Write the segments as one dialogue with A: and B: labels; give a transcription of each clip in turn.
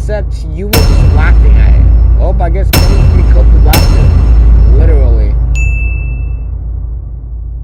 A: except you were just laughing at it. Oh, I guess Kenny can be coped with laughter. Literally.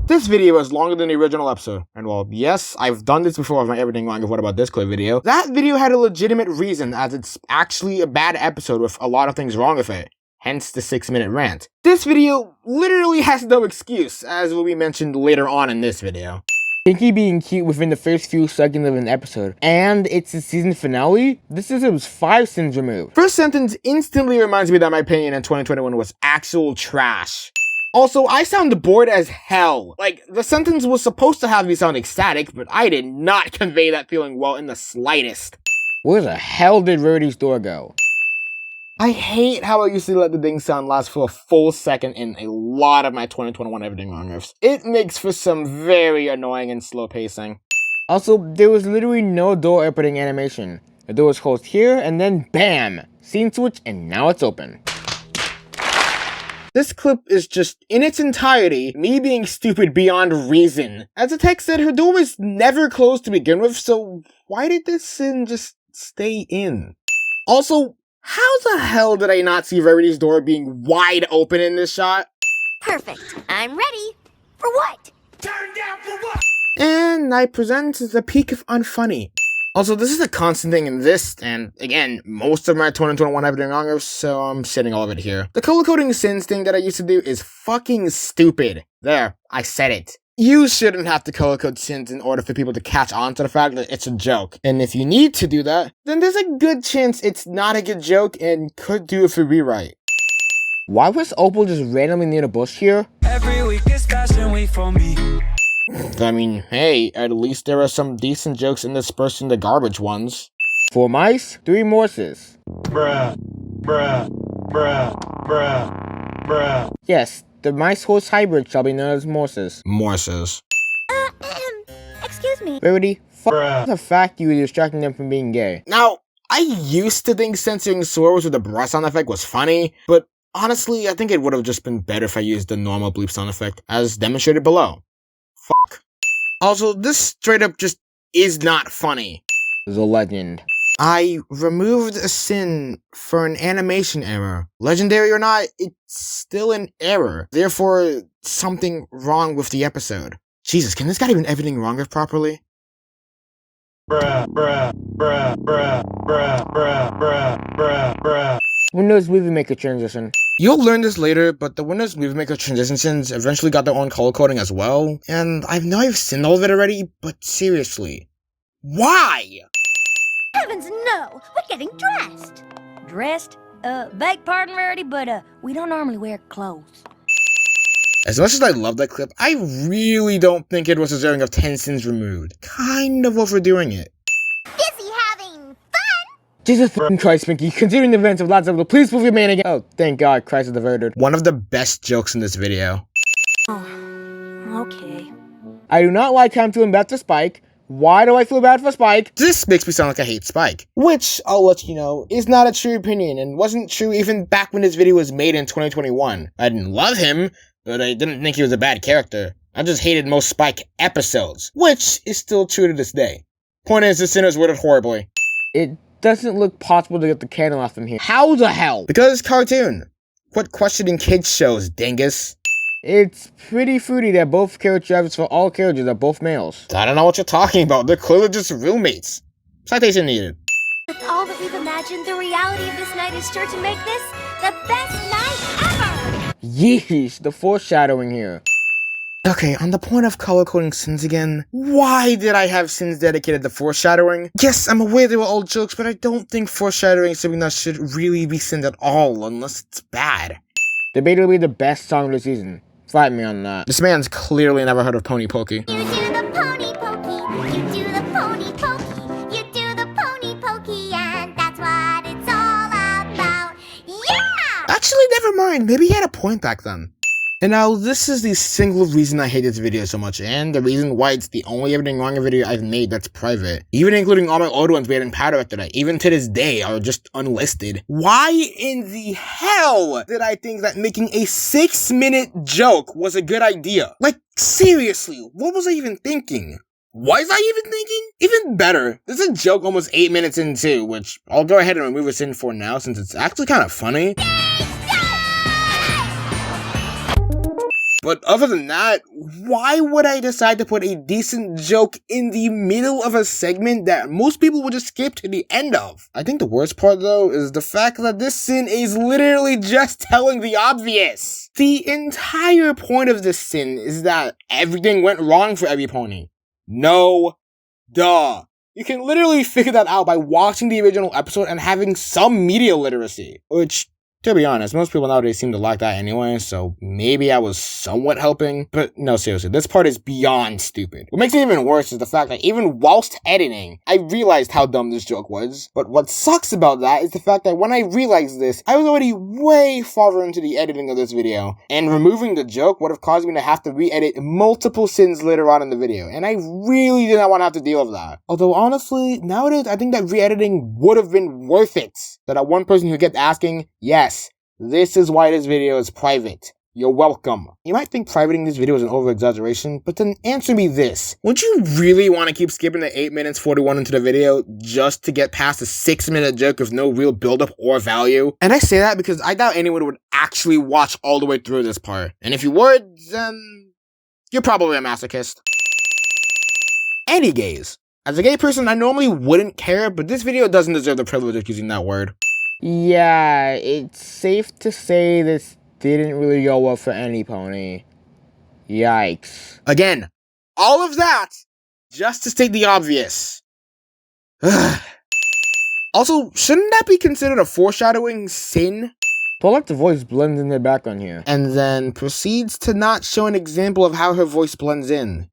A: This video is longer than the original episode, and well, yes, I've done this before with my Everything Wrong with What About This Clip video. That video had a legitimate reason, as it's actually a bad episode with a lot of things wrong with it. Hence the 6-minute rant. This video literally has no excuse, as will be mentioned later on in this video. Pinky being cute within the first few seconds of an episode, and it's the season finale? This deserves 5 sins removed. First sentence instantly reminds me that my opinion in 2021 was actual trash. Also, I sound bored as hell. Like, the sentence was supposed to have me sound ecstatic, but I did not convey that feeling well in the slightest. Where the hell did Rari's door go? I hate how I used to let the ding sound last for a full second in a lot of my 2021 Everything Wrong riffs. It makes for some very annoying and slow pacing. Also, there was literally no door opening animation. The door was closed here, and then BAM! Scene switch, and now it's open. This clip is just, in its entirety, me being stupid beyond reason. As the text said, her door was never closed to begin with, so why did this sin just stay in? Also, how the hell did I not see Rarity's door being wide open in this shot?
B: Perfect. I'm ready. For what?
C: Turn down for what?
A: And I present the peak of unfunny. Also, this is a constant thing in this, and again, most of my 2021 Everything Wrong riffs, so I'm setting all of it here. The color coding sins thing that I used to do is fucking stupid. There, I said it. You shouldn't have to color code sins in order for people to catch on to the fact that it's a joke. And if you need to do that, then there's a good chance it's not a good joke and could do it for rewrite. Why was Opal just randomly near the bush here?
C: Every week is fashion week for me.
A: I mean, hey, at least there are some decent jokes interspersed in the garbage ones. 4 mice, 3 morses.
C: Bruh, bruh, bruh, bruh, bruh.
A: Yes, the mice-horse hybrid shall be known as morses. Morses.
B: Excuse me.
A: Rarity,
C: Bruh.
A: the fact you were distracting them from being gay. Now, I used to think censoring swears with the breath sound effect was funny, but honestly, I think it would have just been better if I used the normal bleep sound effect, as demonstrated below. Fuck. Also, this straight up just is not funny. The legend. I removed a sin for an animation error. Legendary or not, it's still an error. Therefore, something wrong with the episode. Jesus, can this guy even everything wrong with properly?
C: Bruh, bruh, bruh, bruh, bruh, bruh, bruh, bruh, bruh.
A: Windows Movie Maker transition. You'll learn this later, but the Windows Movie Maker transitions eventually got their own color coding as well. And I know I've seen all of it already, but seriously, why?
B: Heavens no! We're getting dressed. Dressed? Beg pardon, Rarity, but we don't normally wear clothes.
A: As much as I love that clip, I really don't think it was deserving of 10 sins removed. Kind of overdoing it.
B: Busy having fun?
A: Jesus Christ, Pinky, considering the events of lots of please move your man again. Oh, thank God, Christ is averted. One of the best jokes in this video.
B: Oh, okay.
A: I do not like how I'm feeling bad for Spike. Why do I feel bad for Spike? This makes me sound like I hate Spike. Which, I'll let you know, is not a true opinion and wasn't true even back when this video was made in 2021. I didn't love him, but I didn't think he was a bad character. I just hated most Spike episodes, which is still true to this day. Point is, this sin is worded horribly. It doesn't look possible to get the candle off from here. How the hell? Because it's cartoon. Quit questioning kids shows, dingus. It's pretty fruity that both carriage drivers for all carriages are both males. I don't know what you're talking about. They're clearly just roommates. Citation needed.
B: With all that we've imagined, the reality of this night is sure to make this the best night ever!
A: Yeesh, the foreshadowing here. Okay, on the point of color coding sins again, why did I have sins dedicated to foreshadowing? Yes, I'm aware they were old jokes, but I don't think foreshadowing is something that should really be sinned at all, unless it's bad. Debatably the best song of the season. Fight me on that. This man's clearly never heard of Pony Pokey.
B: You do the pony pokey, you do the pony pokey, you do the pony pokey, and that's what it's all about. Yeah!
A: Actually, never mind. Maybe he had a point back then. And now, this is the single reason I hate this video so much, and the reason why it's the only Everything Wrong video I've made that's private. Even including all my old ones made in Powder After That, even to this day, are just unlisted. Why in the hell did I think that making a 6-minute joke was a good idea? Like, seriously, what was I even thinking? Was I even thinking? Even better, this is a joke almost 8 minutes in too, which I'll go ahead and remove a sin for now since it's actually kind of funny. But other than that, why would I decide to put a decent joke in the middle of a segment that most people would just skip to the end of? I think the worst part though is the fact that this sin is literally just telling the obvious. The entire point of this sin is that everything went wrong for every pony. No, duh. You can literally figure that out by watching the original episode and having some media literacy, which, to be honest, most people nowadays seem to lack that anyway, so maybe I was somewhat helping. But no, seriously, this part is beyond stupid. What makes it even worse is the fact that even whilst editing, I realized how dumb this joke was. But what sucks about that is the fact that when I realized this, I was already way farther into the editing of this video, and removing the joke would have caused me to have to re-edit multiple sins later on in the video, and I really did not want to have to deal with that. Although honestly, nowadays, I think that re-editing would have been worth it. So that one person who kept asking, yes, this is why this video is private. You're welcome. You might think privating this video is an over-exaggeration, but then answer me this. Would you really want to keep skipping the 8 minutes 41 into the video just to get past a 6-minute joke with no real build-up or value? And I say that because I doubt anyone would actually watch all the way through this part. And if you would, then you're probably a masochist. Any gays. As a gay person, I normally wouldn't care, but this video doesn't deserve the privilege of using that word. Yeah, it's safe to say this didn't really go well for any pony. Yikes. Again, all of that just to state the obvious. Also, shouldn't that be considered a foreshadowing sin? But let the voice blend in the background here. And then proceeds to not show an example of how her voice blends in.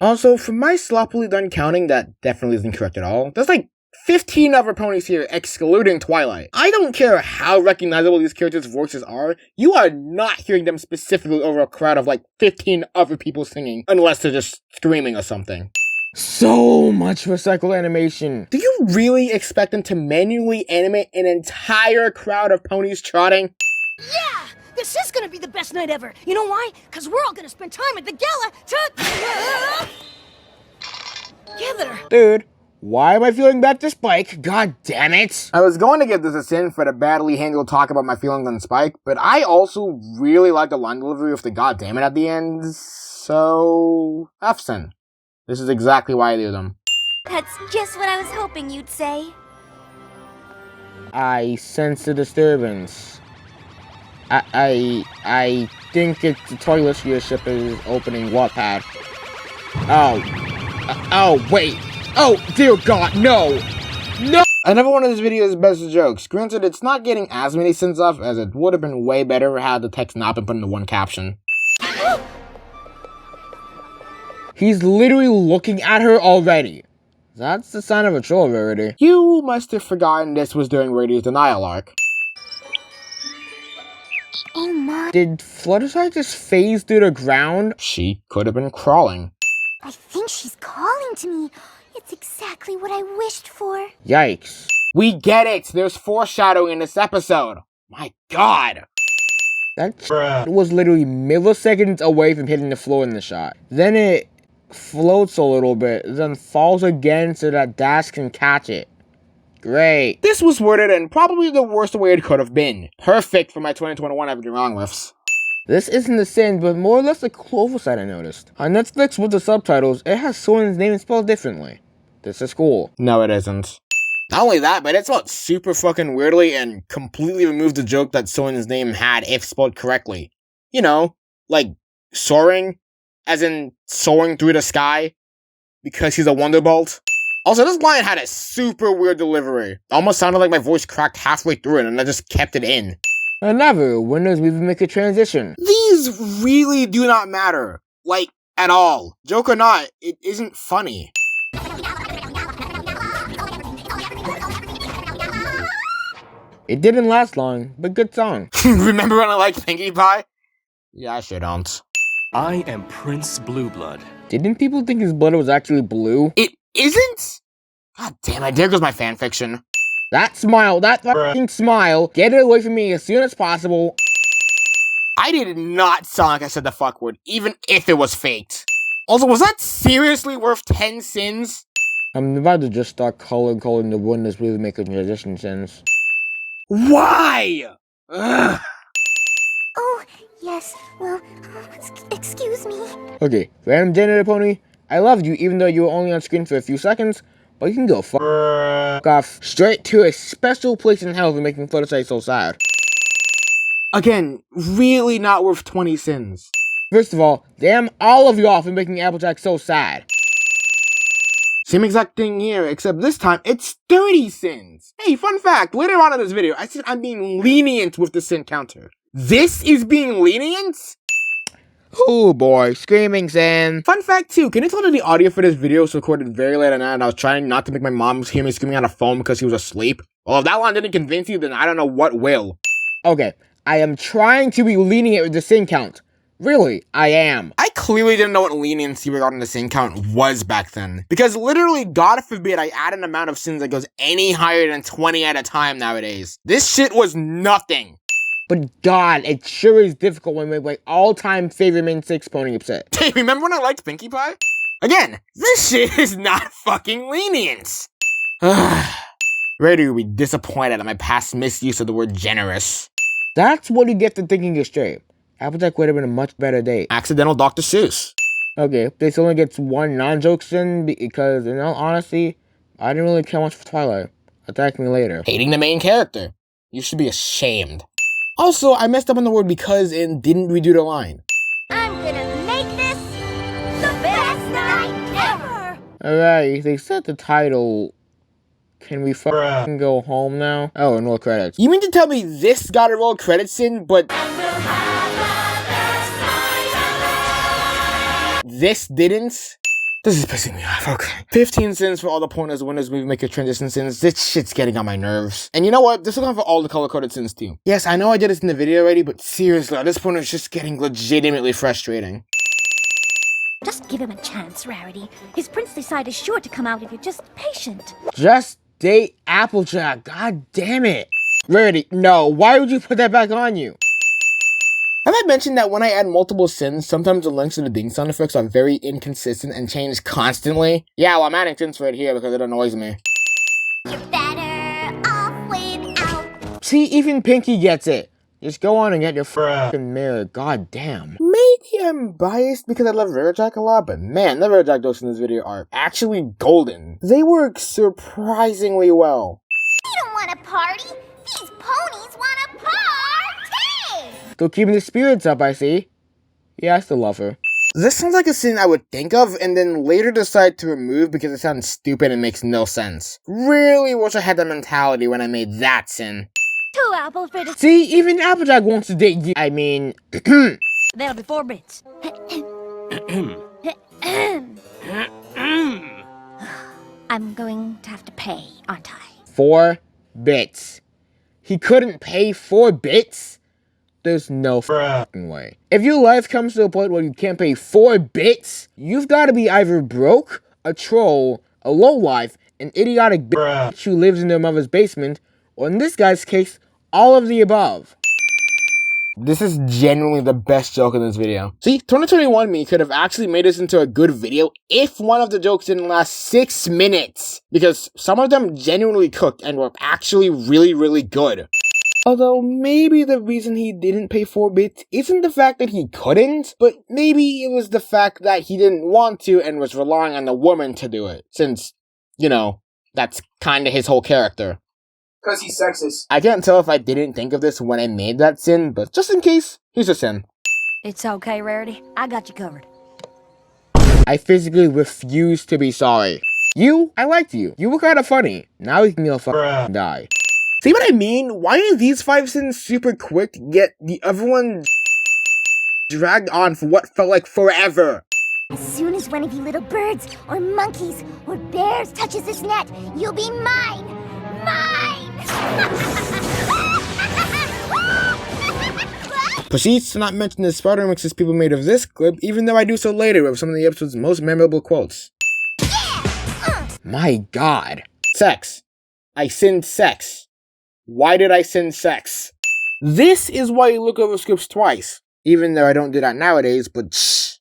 A: Also, for my sloppily done counting, that definitely isn't correct at all. There's like 15 other ponies here, excluding Twilight. I don't care how recognizable these characters' voices are, you are not hearing them specifically over a crowd of like 15 other people singing, unless they're just screaming or something. So much recycled animation. Do you really expect them to manually animate an entire crowd of ponies trotting?
D: Yeah! This is gonna be the best night ever! You know why? Because we're all gonna spend time at the gala together!
A: Dude. Why am I feeling bad to Spike? God damn it! I was going to give this a sin for the badly handled talk about my feelings on Spike, but I also really like the line delivery with the god damn it at the end, so F sin. This is exactly why I do them.
B: That's just what I was hoping you'd say.
A: I sense a disturbance. I think it's the toilet ship is opening Wattpad. Oh, wait. Oh, dear God, no! No! Another one of this video's best jokes. Granted, it's not getting as many sins off as it would have been way better had the text not been put into one caption. He's literally looking at her already. That's the sign of a troll rarity. You must have forgotten this was during Radia's denial arc.
B: Oh my.
A: Did Fluttershy just phase through the ground? She could have been crawling.
B: I think she's calling to me. It's exactly what I wished for.
A: Yikes. We get it! There's foreshadowing in this episode! My god! That was literally milliseconds away from hitting the floor in the shot. Then it floats a little bit, then falls again so that Dash can catch it. Great. This was worded in probably the worst way it could have been. Perfect for my 2021 Everything Wrong Lifts. This isn't a sin, but more or less a oversight I noticed. On Netflix with the subtitles, it has Soren's name spelled differently. This is cool. No, it isn't. Not only that, but it's spelled super fucking weirdly and completely removed the joke that Soren's name had if spelled correctly. You know, like soaring, as in soaring through the sky, because he's a wonderbolt. Also, this line had a super weird delivery. Almost sounded like my voice cracked halfway through it and I just kept it in. Another, when does we make a transition? These really do not matter. Like, at all. Joke or not, it isn't funny. It didn't last long, but good song. Remember when I liked Pinkie Pie? Yeah, I sure don't.
E: I am Prince Blueblood.
A: Didn't people think his blood was actually blue? It isn't? God damn it, there goes my fanfiction. That smile, that fucking smile, get it away from me as soon as possible. I did not sound like I said the fuck word, even if it was faked. Also, was that seriously worth 10 sins?
F: I'm about to just start calling the one that's really making transition sense.
A: Why? Ugh.
B: Oh, yes. Well, excuse me.
F: Okay, random janitor pony, I loved you even though you were only on screen for a few seconds, but you can go fuck off straight to a special place in hell for making Fluttershy so sad.
A: Again, really not worth 20 sins.
F: First of all, damn all of y'all for making Applejack so sad.
A: Same exact thing here, except this time it's 30 sins. Hey, fun fact, later on in this video, I said I'm being lenient with the sin counter. This is being lenient?
F: Oh boy, screaming sin.
A: Fun fact too, can you tell that the audio for this video was recorded very late at night and I was trying not to make my mom hear me screaming on the phone because she was asleep? Well, if that line didn't convince you, then I don't know what will.
F: Okay, I am trying to be lenient with the sin count. Really, I am.
A: I clearly didn't know what leniency regarding the sin count was back then. Because literally, God forbid I add an amount of sins that goes any higher than 20 at a time nowadays. This shit was nothing.
F: But God, it sure is difficult when we make my all-time favorite Min 6 pony upset.
A: Hey, remember when I liked Pinkie Pie? Again, this shit is not fucking lenient. Ready to be disappointed at my past misuse of the word generous.
F: That's what you get for thinking you're straight. Applejack would have been a much better date.
A: Accidental Dr. Seuss.
F: Okay, this only gets one non-joke sin because, in all honesty, I didn't really care much for Twilight. Attack me later.
A: Hating the main character. You should be ashamed. Also, I messed up on the word because and didn't redo the line.
B: I'm gonna make this the best night ever!
F: Alright, they set the title. Can we fucking go home now? Oh, no credits.
A: You mean to tell me this got a roll credits in, but this didn't? This is pissing me off, okay. 15 sins for all the pointers, winners, movie maker, transition sins. This shit's getting on my nerves. And you know what? This will come for all the color-coded sins too. Yes, I know I did this in the video already, but seriously, at this point it's just getting legitimately frustrating.
B: Just give him a chance, Rarity. His princely side is sure to come out if you're just patient.
F: Just date Applejack, god damn it. Rarity, no, why would you put that back on you?
A: Have I mentioned that when I add multiple sins, sometimes the links to the ding sound effects are very inconsistent and change constantly? Yeah, well, I'm adding sins right here because it annoys me.
B: You're better off without.
F: See, even Pinkie gets it. Just go on and get your fucking mirror, god damn.
A: Maybe I'm biased because I love RariJack a lot, but man, the RariJack jokes in this video are actually golden. They work surprisingly well.
B: We don't want a party. These ponies want a party!
F: Still keeping the spirits up, I see. Yeah, I still love her.
A: This sounds like a sin I would think of and then later decide to remove because it sounds stupid and makes no sense. Really wish I had that mentality when I made that sin.
D: 2 apple fritters.
F: See, even Applejack wants to date you. I mean,
D: That'll be 4 bits.
B: I'm going to have to pay, aren't I?
F: 4 bits. He couldn't pay 4 bits? There's no fucking way. If your life comes to a point where you can't pay 4 bits, you've got to be either broke, a troll, a lowlife, an idiotic bitch who lives in their mother's basement, or in this guy's case, all of the above.
A: This is genuinely the best joke in this video. See, 2021 me could have actually made this into a good video if one of the jokes didn't last 6 minutes. Because some of them genuinely cooked and were actually really, really good. Although, maybe the reason he didn't pay 4 bits isn't the fact that he couldn't, but maybe it was the fact that he didn't want to and was relying on the woman to do it. Since, you know, that's kinda his whole character.
G: Because he's sexist.
A: I can't tell if I didn't think of this when I made that sin, but just in case, here's a sin.
D: It's okay, Rarity. I got you covered.
F: I physically refuse to be sorry. You? I liked you. You were kinda funny. Now you can go fucking die.
A: See what I mean? Why are these 5 sins super quick, yet the other one dragged on for what felt like forever?
B: As soon as one of you little birds, or monkeys, or bears touches this net, you'll be mine! Mine!
A: Proceeds to not mention the spider mixes people made of this clip, even though I do so later with some of the episode's most memorable quotes.
F: My god.
A: Sex. I sinned sex. Why did I sin sex? This is why you look over scripts twice. Even though I don't do that nowadays, but shh.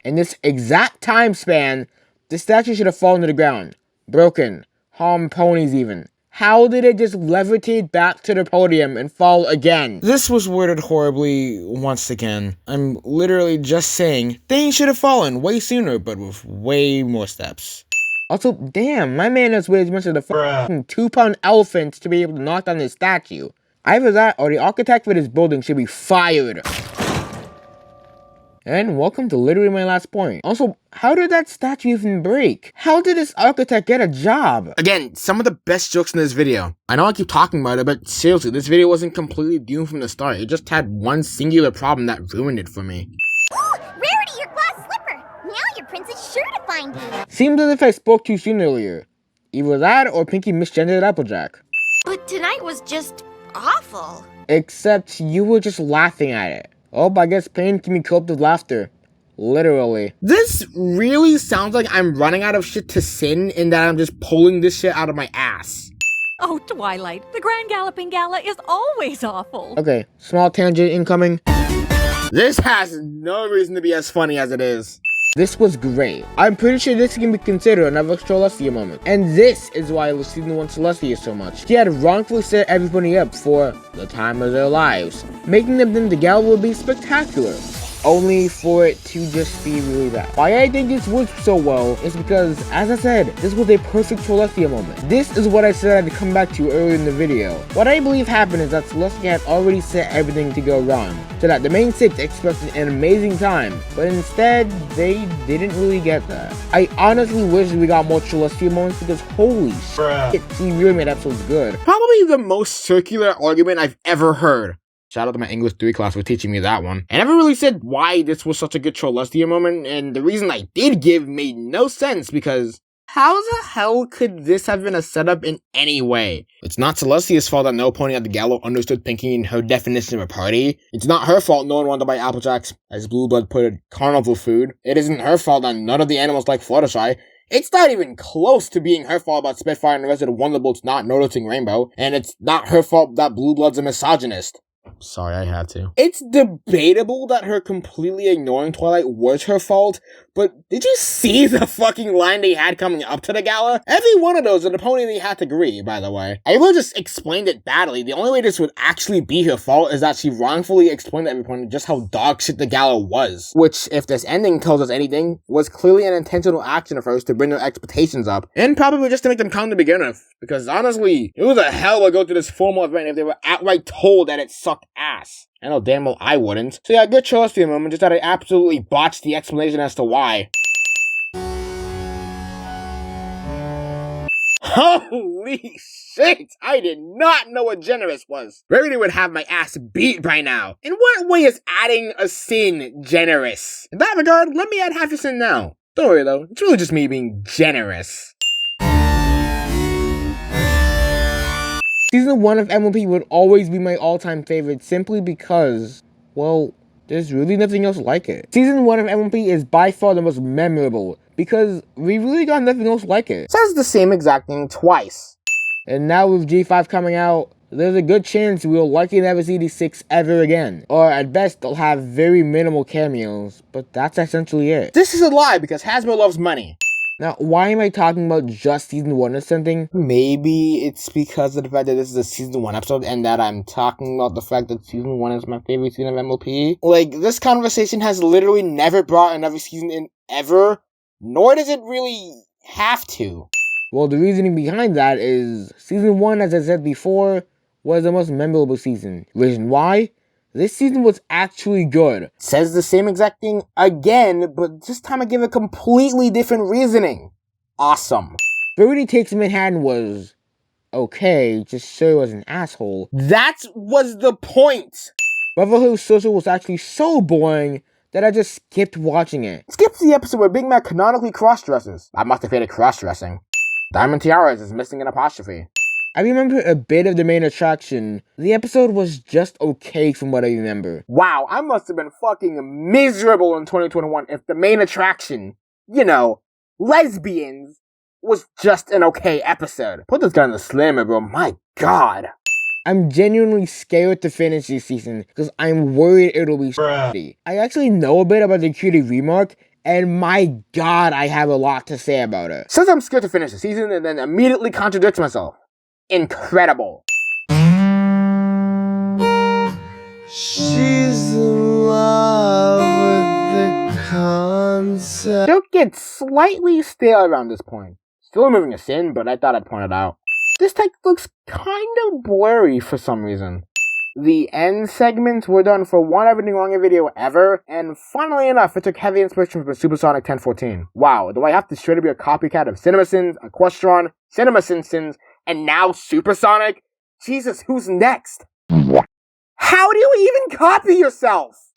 F: In this exact time span, the statue should have fallen to the ground. Broken. Harmed ponies even. How did it just levitate back to the podium and fall again?
A: This was worded horribly once again. I'm literally just saying things should have fallen way sooner, but with way more steps.
F: Also, damn, my man has weighed as much as a fucking 2-pound elephant to be able to knock down this statue. Either that or the architect for this building should be fired. And welcome to literally my last point. Also, how did that statue even break? How did this architect get a job?
A: Again, some of the best jokes in this video. I know I keep talking about it, but seriously, this video wasn't completely doomed from the start. It just had one singular problem that ruined it for me.
B: Ooh, Rarity, your glass slipper. Now your prince is sure to find you.
F: Seems as if I spoke too soon earlier. Either that or Pinky misgendered Applejack.
H: But tonight was just awful.
F: Except you were just laughing at it. Oh, I guess pain can be coped with laughter. Literally.
A: This really sounds like I'm running out of shit to sin in that I'm just pulling this shit out of my ass.
I: Oh, Twilight, the Grand Galloping Gala is always awful.
F: Okay, small tangent incoming.
A: This has no reason to be as funny as it is.
F: This was great. I'm pretty sure this can be considered another Celestia moment. And this is why I love Season 1 Celestia so much. She had wrongfully set everybody up for the time of their lives, making them think the gala would be spectacular. Only for it to just be really bad. Why I think this works so well is because, as I said, this was a perfect Celestia moment. This is what I said I'd come back to earlier in the video. What I believe happened is that Celestia had already set everything to go wrong, so that the main six expected an amazing time, but instead, they didn't really get that. I honestly wish we got more Celestia moments because holy shit, he really made episodes good.
A: Probably the most circular argument I've ever heard. Shout out to my English 3 class for teaching me that one. I never really said why this was such a good Celestia moment, and the reason I did give made no sense because how the hell could this have been a setup in any way? It's not Celestia's fault that no pony at the gala understood Pinky and her definition of a party. It's not her fault no one wanted to buy Applejack's, as Blueblood put it, carnival food. It isn't her fault that none of the animals like Fluttershy. It's not even close to being her fault about Spitfire and the rest of the Wonderbolts not noticing Rainbow, and it's not her fault that Blueblood's a misogynist. Sorry, I had to. It's debatable that her completely ignoring Twilight was her fault, but did you see the fucking line they had coming up to the gala? Every one of those are the pony they had to agree, by the way. I really just explained it badly. The only way this would actually be her fault is that she wrongfully explained to everyone just how dog shit the gala was. Which, if this ending tells us anything, was clearly an intentional action of hers to bring their expectations up, and probably just to make them come to begin with. Because honestly, it was a hell to go to this formal event if they were outright told that it sucked ass. I know damn well I wouldn't. So yeah, good Celestia moment, just that I absolutely botched the explanation as to why. Holy shit! I did not know what generous was. Rarity would have my ass beat by now. In what way is adding a sin generous? In that regard, let me add half a sin now. Don't worry though, it's really just me being generous.
F: Season 1 of MLP would always be my all-time favorite simply because, well, there's really nothing else like it. Season 1 of MLP is by far the most memorable because we really got nothing else like it.
A: Says the same exact thing twice.
F: And now with G5 coming out, there's a good chance we'll likely never see these 6 ever again. Or at best, they'll have very minimal cameos, but that's essentially it.
A: This is a lie because Hasbro loves money.
F: Now, why am I talking about just Season 1 or something?
A: Maybe it's because of the fact that this is a Season 1 episode and that I'm talking about the fact that Season 1 is my favorite season of MLP. Like, this conversation has literally never brought another season in ever, nor does it really have to.
F: Well, the reasoning behind that is Season 1, as I said before, was the most memorable season. Reason why? This season was actually good.
A: Says the same exact thing again, but this time I give a completely different reasoning. Awesome.
F: Rarity Takes Manhattan was okay, just so he was an asshole.
A: That was the point.
F: Brotherhood Social was actually so boring that I just skipped watching it.
A: Skip the episode where Big Mac canonically cross-dresses. I must have hated cross-dressing. Diamond Tiaras is missing an apostrophe.
F: I remember a bit of the main attraction. The episode was just okay from what I remember.
A: Wow, I must have been fucking miserable in 2021 if the main attraction, you know, lesbians, was just an okay episode. Put this guy in the slammer, bro. My god.
F: I'm genuinely scared to finish this season because I'm worried it'll be shitty. I actually know a bit about the cutie remark, And my god, I have a lot to say about it.
A: Says I'm scared to finish the season and then immediately contradicts myself. Incredible.
F: She's in love with the concept.
A: Joke gets slightly stale around this point. Still moving a sin, but I thought I'd point it out. This text looks kind of blurry for some reason. The end segments were done for one Everything Wrong video ever, and funnily enough, it took heavy inspiration from Supersonic 1014. Wow, do I have to straight up be a copycat of CinemaSins, Equestron, CinemaSins, and now Supersonic? Jesus, who's next? How do you even copy yourself?